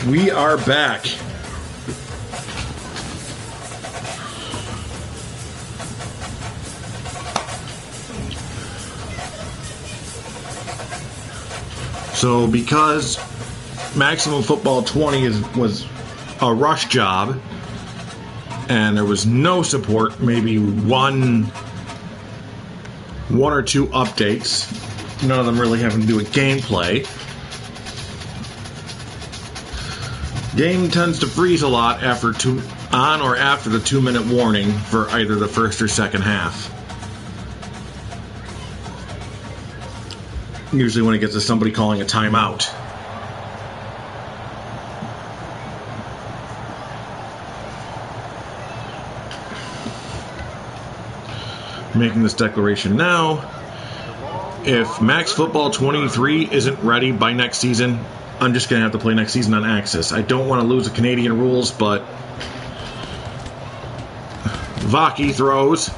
We are back. So because Maximum Football 20 was a rush job and there was no support, maybe one or two updates, none of them really having to do with gameplay. Game tends to freeze a lot on or after the 2-minute warning for either the first or second half. Usually when it gets to somebody calling a timeout. Making this declaration now. If Max Football 23 isn't ready by next season, I'm just going to have to play next season on Axis. I don't want to lose the Canadian rules, but Vaki throws.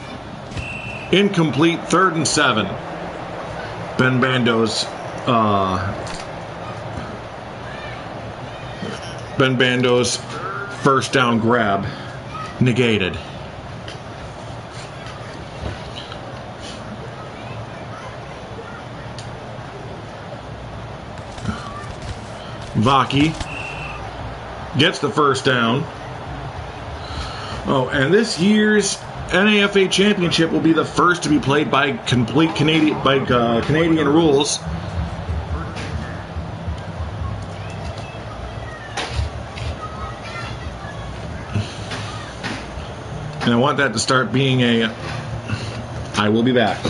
Incomplete, 3rd and 7. Ben Bando's first down grab negated. Vaki gets the first down. Oh, and this year's NAFA championship will be the first to be played by complete Canadian rules. And I want that to start being I will be back.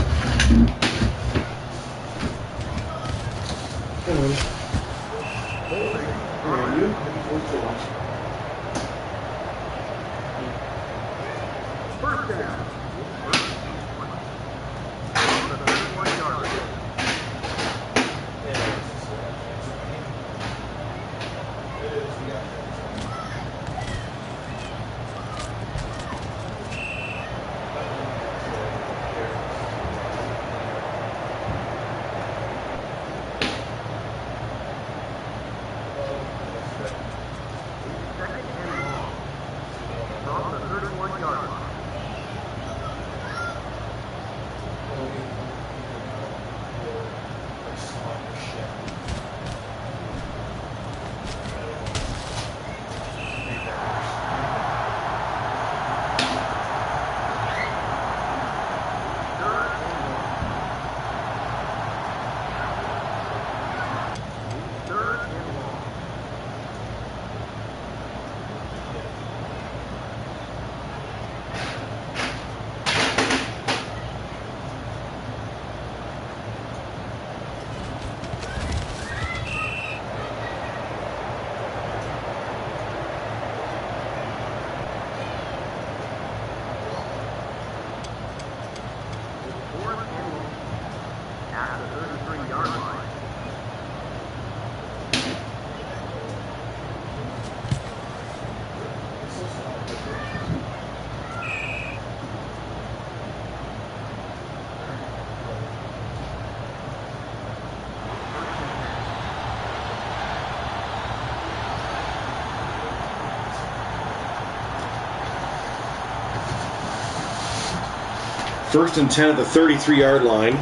First and 10 at the 33-yard line.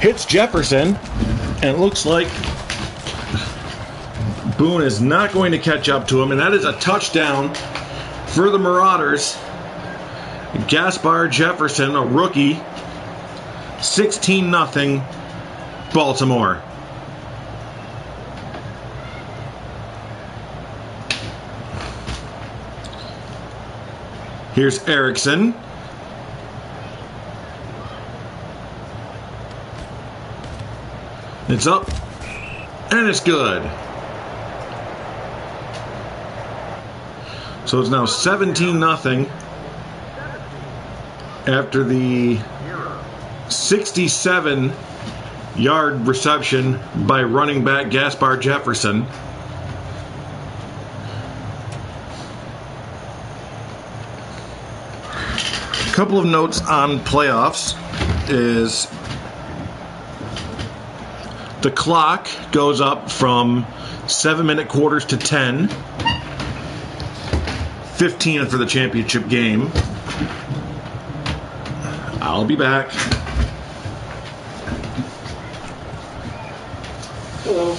Hits Jefferson, and it looks like Boone is not going to catch up to him, and that is a touchdown for the Marauders. Gaspar Jefferson, a rookie, 16-0 Baltimore. Here's Erickson. It's up, and it's good. So it's now 17-0 after the 67-yard reception by running back Gaspar Jefferson. A couple of notes on playoffs is The clock goes up from 7-minute quarters to 10. 15 for the championship game. I'll be back. Hello.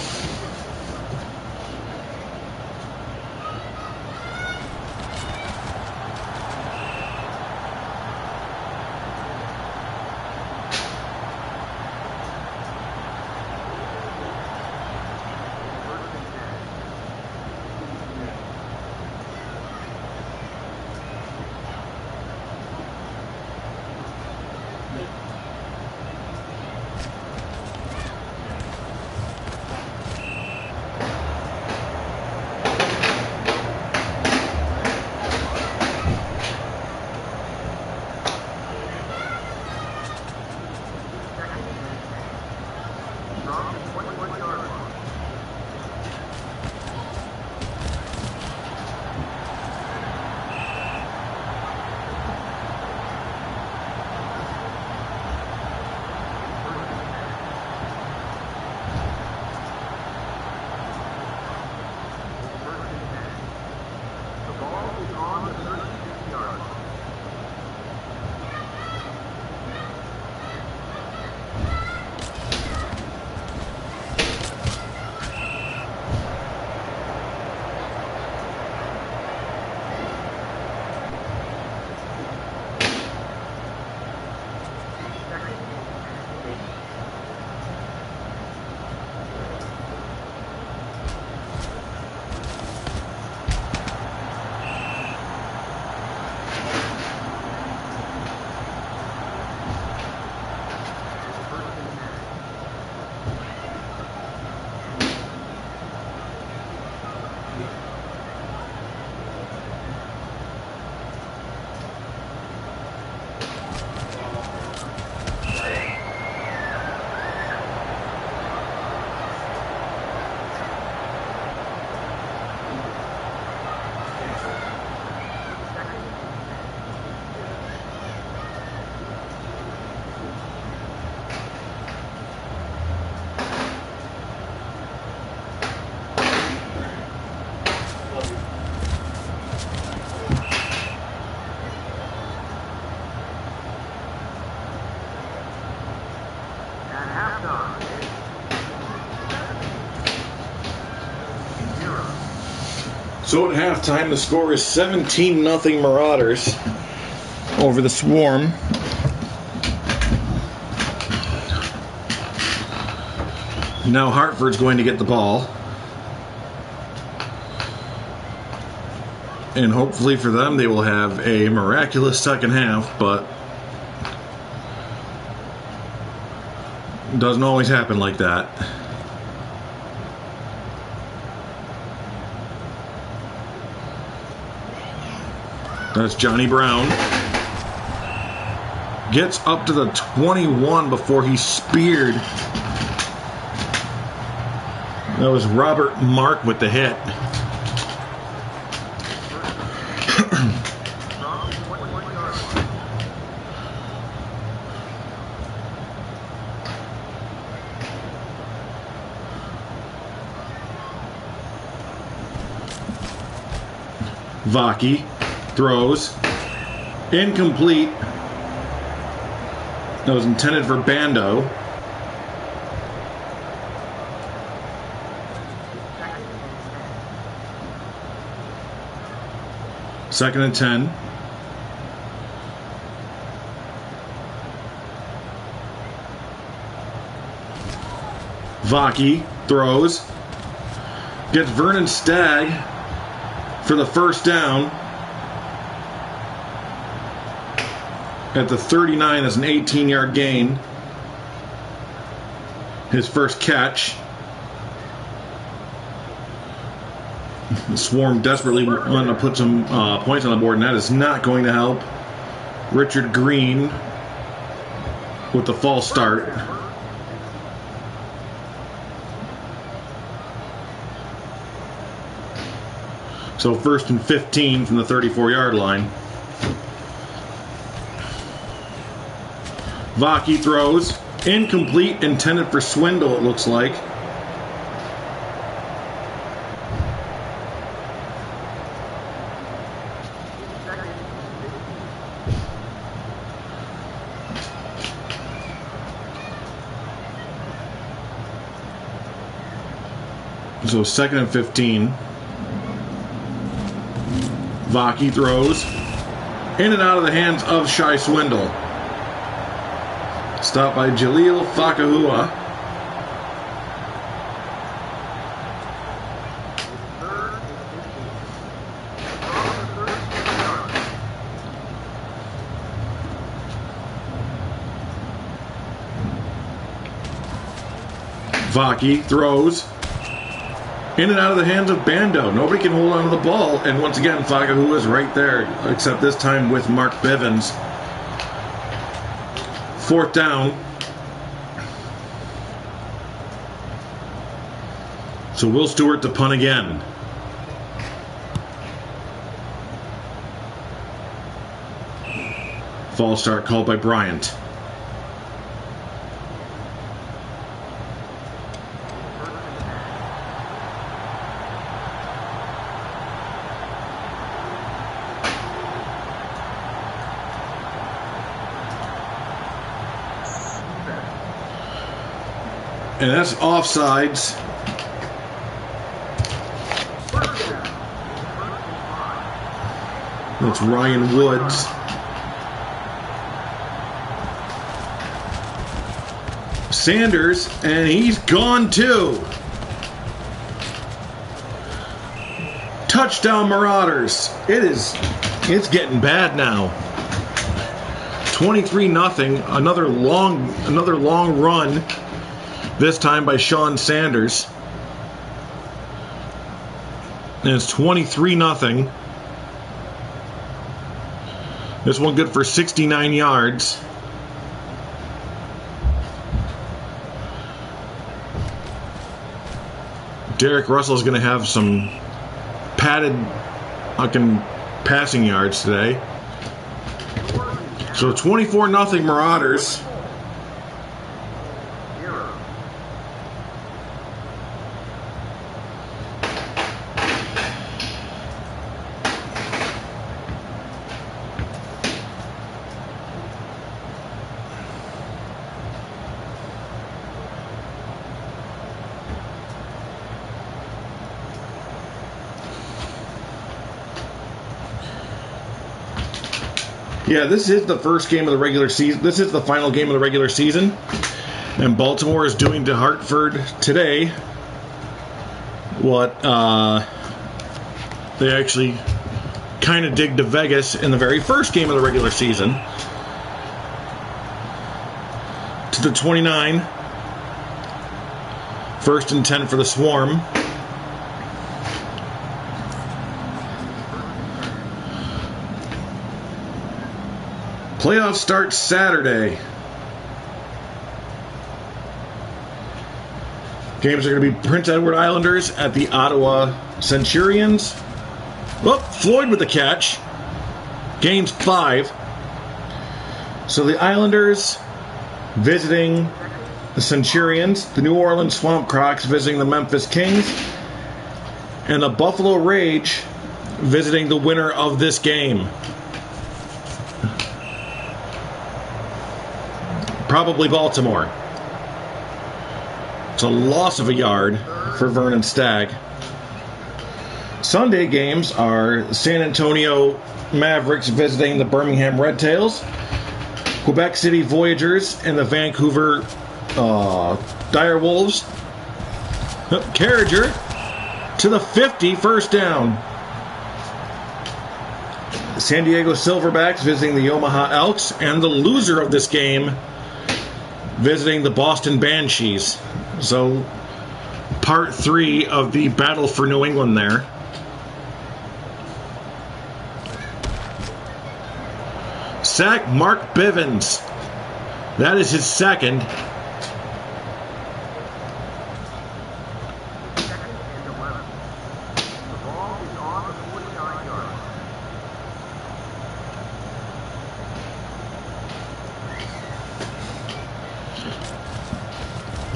So at halftime, the score is 17-0 Marauders over the Swarm. Now Hartford's going to get the ball. And hopefully for them, they will have a miraculous second half, but it doesn't always happen like that. That's Johnny Brown. Gets up to the 21 before he's speared. That was Robert Mark with the hit. Vaki throws. Incomplete. That was intended for Bando. Second and 10. Vaki throws. Gets Vernon Stagg for the first down. At the 39, that's an 18-yard gain. His first catch. The Swarm desperately wanting to put some points on the board, and that is not going to help. Richard Green with the false start. So first and 15 from the 34-yard line. Vaki throws. Incomplete, intended for Swindle, it looks like. So 2nd and 15. Vaki throws. In and out of the hands of Shai Swindle. Stopped by Jaleel Fakahua. Vaki throws. In and out of the hands of Bando. Nobody can hold on to the ball. And once again, Fakahua is right there, except this time with Mark Bivens. 4th down. So Will Stewart to punt again. False start called by Bryant. And that's offsides. That's Ryan Woods. Sanders, and he's gone too. Touchdown Marauders. It's getting bad now. 23-0. Another long run. This time by Sean Sanders. And it's 23-0. This one good for 69 yards. Derek Russell is going to have some padded fucking passing yards today. So 24-0 Marauders. Yeah, this is the first game of the regular season. This is the final game of the regular season. And Baltimore is doing to Hartford today what they actually kind of did to Vegas in the very first game of the regular season. To the 29. 1st and 10 for the Swarm. Playoffs start Saturday. Games are going to be Prince Edward Islanders at the Ottawa Centurions. Oh, Floyd with the catch. Game's 5. So the Islanders visiting the Centurions. The New Orleans Swamp Crocs visiting the Memphis Kings. And the Buffalo Rage visiting the winner of this game. Probably Baltimore. It's a loss of a yard for Vernon Stagg. Sunday games are San Antonio Mavericks visiting the Birmingham Red Tails, Quebec City Voyagers, and the Vancouver Dire Wolves. Carriger to the 50, 1st down. The San Diego Silverbacks visiting the Omaha Elks, and the loser of this game visiting the Boston Banshees. So, part 3 of the battle for New England there. Sack Mark Bivens. That is his 2nd.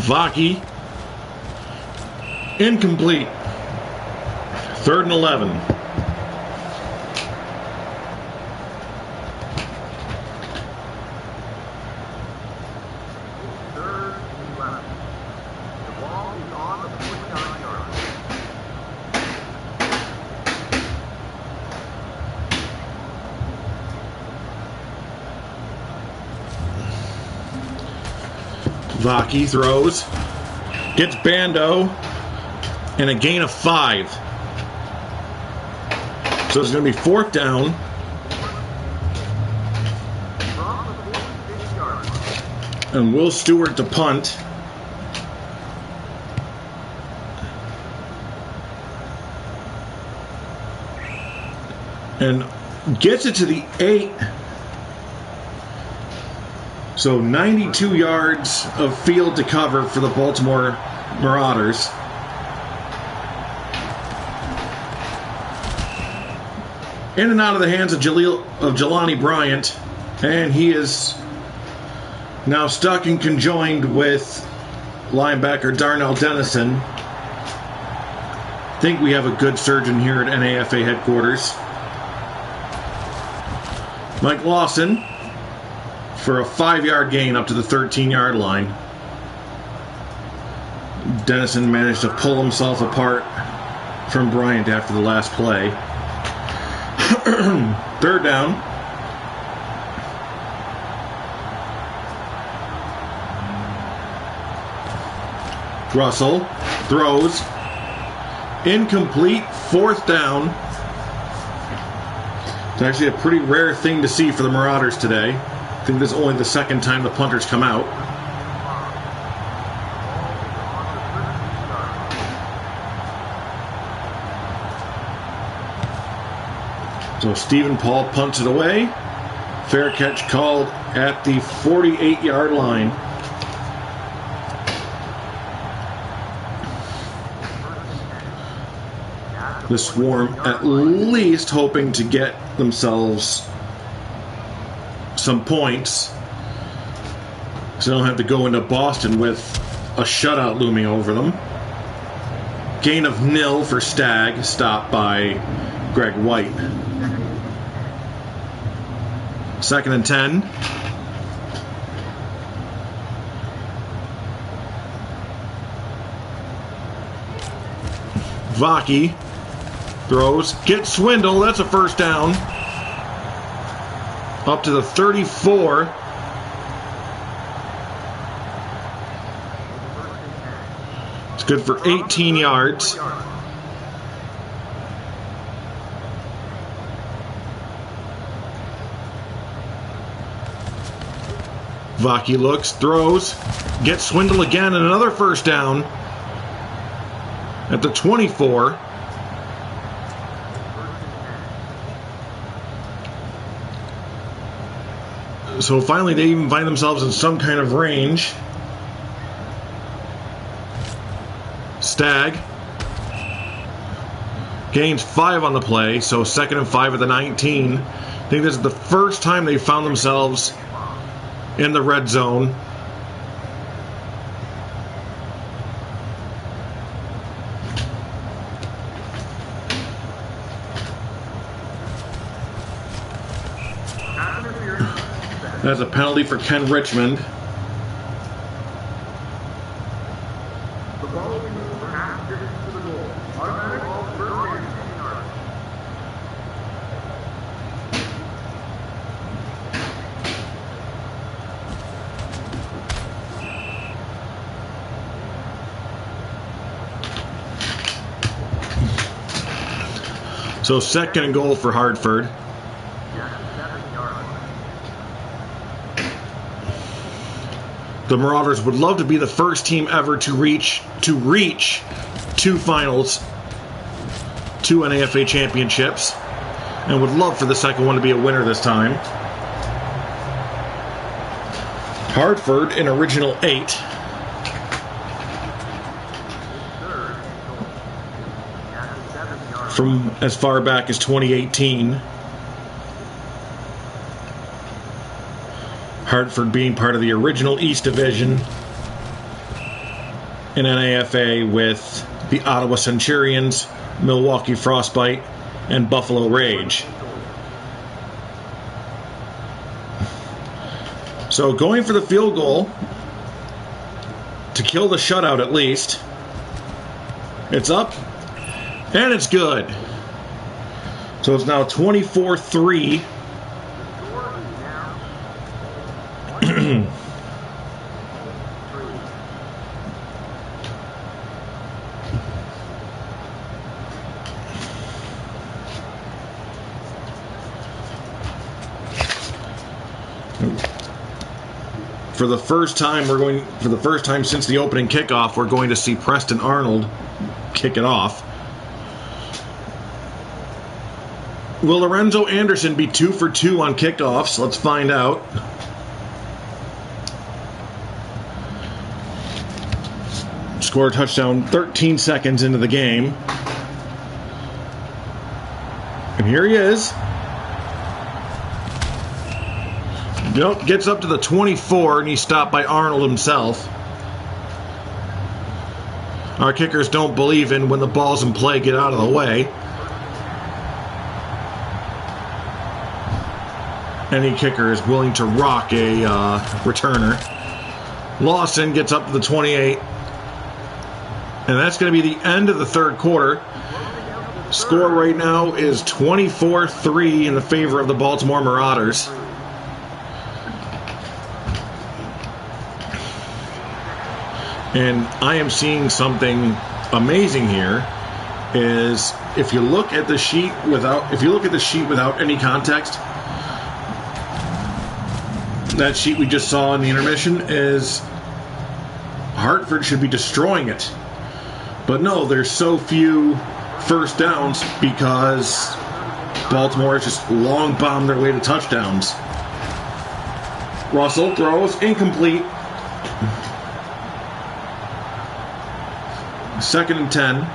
Vaki. Incomplete. 3rd and 11. Vaki throws, gets Bando, and a gain of 5. So it's going to be 4th down. And Will Stewart to punt. And gets it to the 8. So 92 yards of field to cover for the Baltimore Marauders. In and out of the hands of Jelani Bryant. And he is now stuck and conjoined with linebacker Darnell Dennison. I think we have a good surgeon here at NAFA headquarters. Mike Lawson for a 5-yard gain up to the 13-yard line. Dennison managed to pull himself apart from Bryant after the last play. 3rd down. Russell throws. Incomplete. 4th down. It's actually a pretty rare thing to see for the Marauders today. I think this is only the 2nd time the punters come out. So Stephen Paul punts it away. Fair catch called at the 48-yard line. The Swarm at least hoping to get themselves some points so they don't have to go into Boston with a shutout looming over them. Gain of 0 for Stagg, stopped by Greg White. 2nd and 10. Vaki throws, gets Swindle, that's a 1st down. Up to the 34. It's good for 18 yards. Vaki looks, throws, gets Swindle again, and another 1st down at the 24. So finally they even find themselves in some kind of range. Stagg gains 5 on the play, so 2nd and 5 at the 19. I think this is the first time they found themselves in the red zone. That's a penalty for Ken Richmond. So 2nd and goal for Hartford. The Marauders would love to be the first team ever to reach 2 finals, 2 NAFA championships, and would love for the second one to be a winner this time. Hartford in original 8. From as far back as 2018. Hartford being part of the original East Division. in NAFA with the Ottawa Centurions, Milwaukee Frostbite, and Buffalo Rage. So going for the field goal to kill the shutout at least. It's up, and it's good. So it's now 24-3. For the first time since the opening kickoff, we're going to see Preston Arnold kick it off. Will Lorenzo Anderson be 2 for 2 on kickoffs? Let's find out. Scored a touchdown 13 seconds into the game. And here he is. Nope, gets up to the 24, and he's stopped by Arnold himself. Our kickers don't believe in when the ball's in play, get out of the way. Any kicker is willing to rock a returner. Lawson gets up to the 28. And that's going to be the end of the third quarter. Score right now is 24-3 in the favor of the Baltimore Marauders. And I am seeing something amazing here. Is if you look at the sheet without any context, that sheet we just saw in the intermission is Hartford should be destroying it. But no, there's so few first downs because Baltimore has just long bombed their way to touchdowns. Russell throws incomplete. 2nd and 10.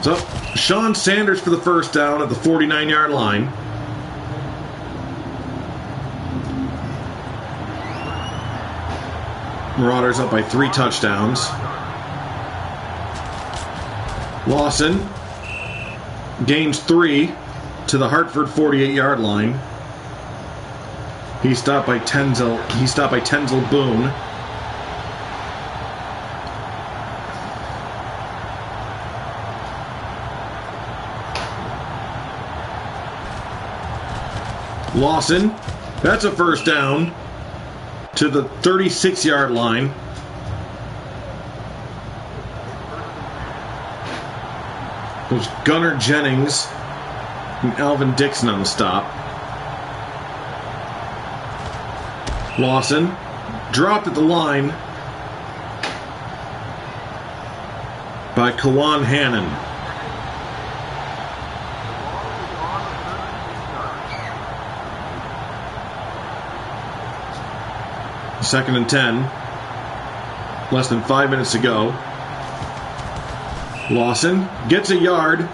So, Sean Sanders for the first down at the 49-yard line. Marauders up by 3 touchdowns. Lawson gains 3 to the Hartford 48-yard line. He's stopped by Tenzel Boone. Lawson, that's a first down to the 36-yard line. It was Gunnar Jennings and Alvin Dixon on the stop. Lawson dropped at the line by Kawan Hannon. Second and 10. Less than 5 minutes to go. Lawson gets a yard.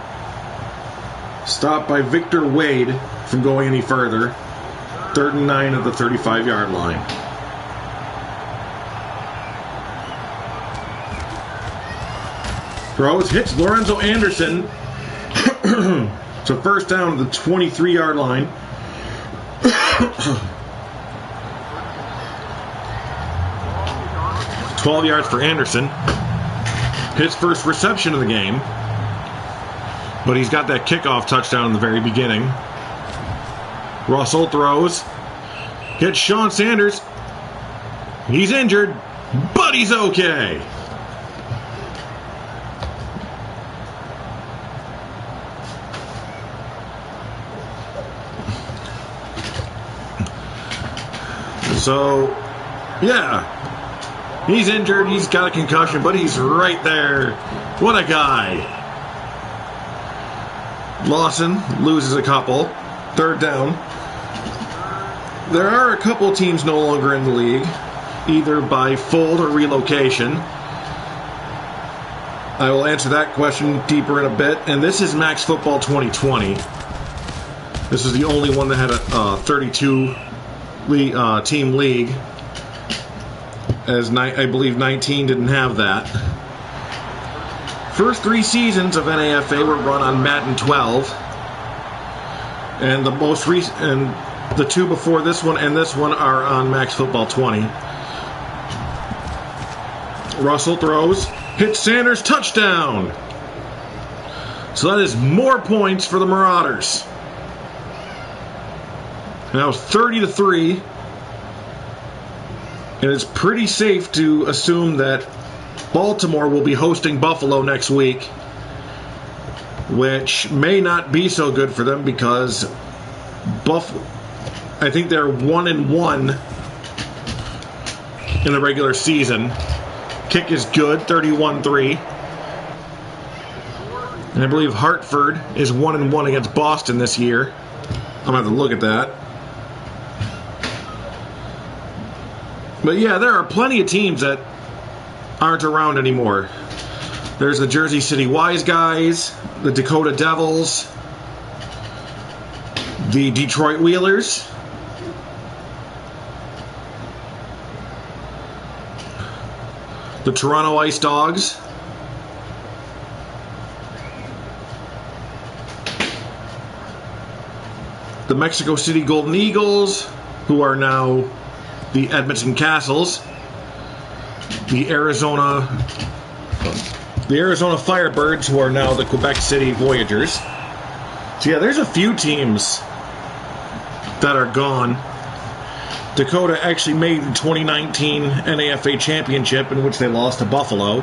Stopped by Victor Wade from going any further. 3rd and 9 at the 35-yard line. Throws, hits Lorenzo Anderson. So first down to the 23-yard line. 12 yards for Anderson. His first reception of the game. But he's got that kickoff touchdown in the very beginning. Russell throws. Hits Sean Sanders. He's injured, but he's okay. So, yeah. He's injured, he's got a concussion, but he's right there. What a guy. Lawson loses a couple. 3rd down. There are a couple teams no longer in the league, either by fold or relocation. I will answer that question deeper in a bit. And this is Max Football 2020. This is the only one that had a 32 team league, as I believe 19 didn't have that. First 3 seasons of NAFA were run on Madden 12, and the most recent, and the 2 before this one and this one are on Max Football 20. Russell throws, hits Sanders, touchdown. So that is more points for the Marauders. Now 30-3, and it's pretty safe to assume that Baltimore will be hosting Buffalo next week, which may not be so good for them because I think they're 1-1 in the regular season. Kick is good, 31-3. And I believe Hartford is 1-1 against Boston this year. I'm going to have to look at that. But yeah, there are plenty of teams that aren't around anymore. There's the Jersey City Wise Guys, the Dakota Devils, the Detroit Wheelers, the Toronto Ice Dogs, the Mexico City Golden Eagles, who are now the Edmonton Castles, the Arizona Firebirds, who are now the Quebec City Voyagers. So yeah, there's a few teams that are gone. Dakota actually made the 2019 NAFA Championship, in which they lost to Buffalo.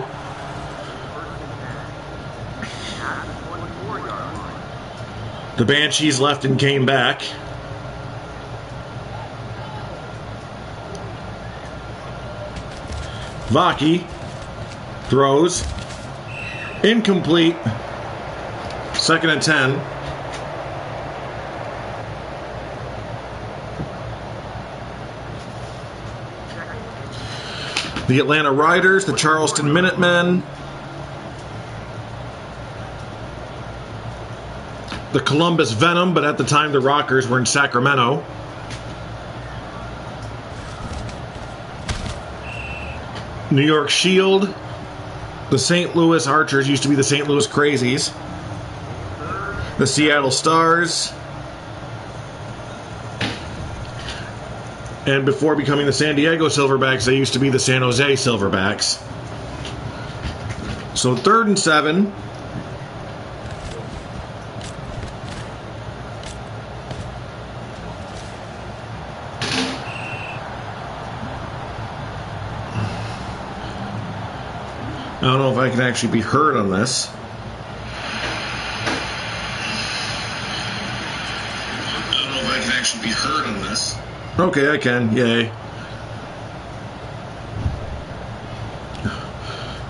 The Banshees left and came back. Vaki throws, incomplete, 2nd and 10. The Atlanta Riders, the Charleston Minutemen, the Columbus Venom, but at the time the Rockers were in Sacramento. New York Shield, the St. Louis Archers, used to be the St. Louis Crazies, the Seattle Stars, and before becoming the San Diego Silverbacks, they used to be the San Jose Silverbacks. So 3rd and 7. I don't know if I can actually be heard on this. Okay, I can. Yay.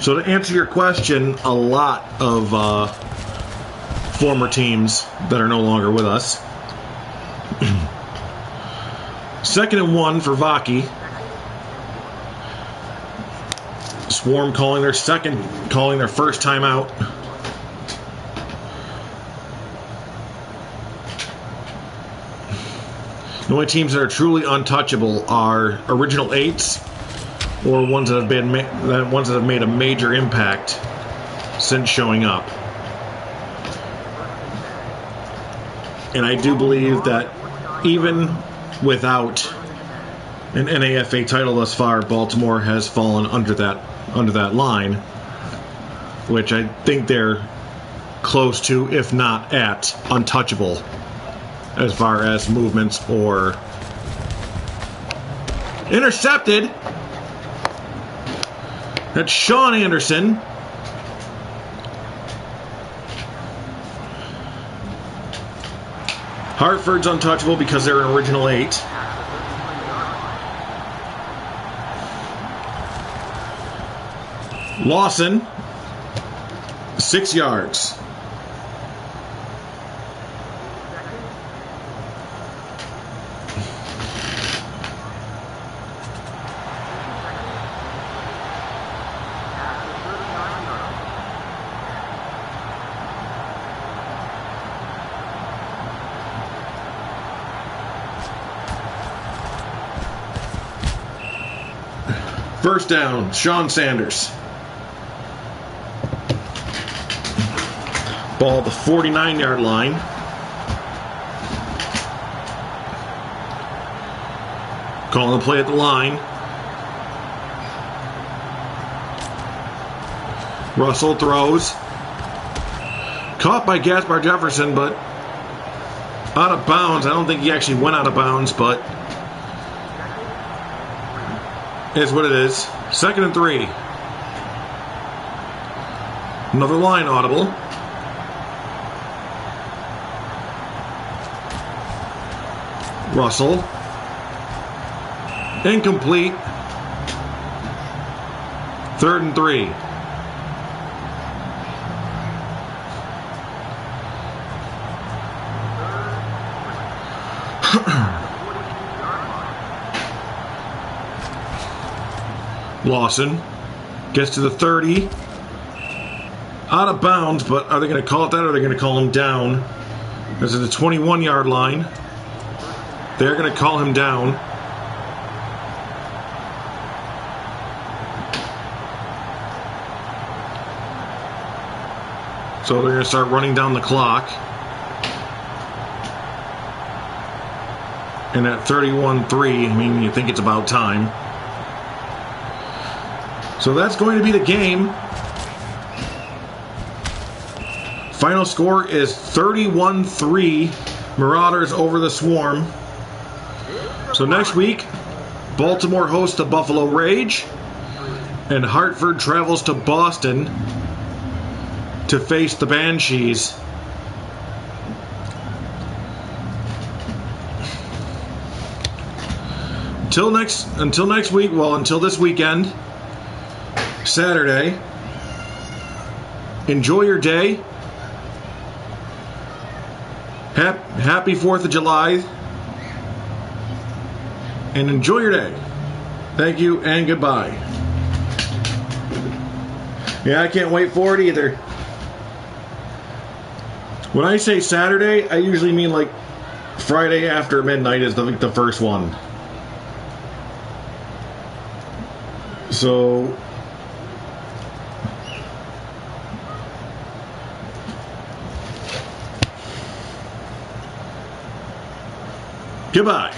So to answer your question, a lot of former teams that are no longer with us. 2nd and 1 for Vaki. Swarm calling their first time out. The only teams that are truly untouchable are original 8s or ones that have made a major impact since showing up. And I do believe that even without an NAFA title thus far, Baltimore has fallen under that line, which I think they're close to, if not at, untouchable as far as movements or intercepted. That's Sean Anderson. Hartford's untouchable because they're an original 8. Lawson, 6 yards. First down, Sean Sanders. Ball at the 49-yard line. Calling the play at the line. Russell throws. Caught by Gaspar Jefferson, but out of bounds. I don't think he actually went out of bounds, but is what it is. 2nd and 3. Another line audible. Russell. Incomplete. 3rd and 3. Lawson gets to the 30. Out of bounds, but are they going to call it that or are they going to call him down? This is the 21-yard line. They're going to call him down. So they're going to start running down the clock. And at 31-3, I mean, you think it's about time. So that's going to be the game. Final score is 31-3, Marauders over the Swarm. So next week, Baltimore hosts the Buffalo Rage, and Hartford travels to Boston to face the Banshees. Until next week, well, until this weekend, Saturday, enjoy your day. Happy 4th of July. And enjoy your day. Thank you and goodbye. Yeah, I can't wait for it either. When I say Saturday, I usually mean like Friday after midnight is the first one. So goodbye.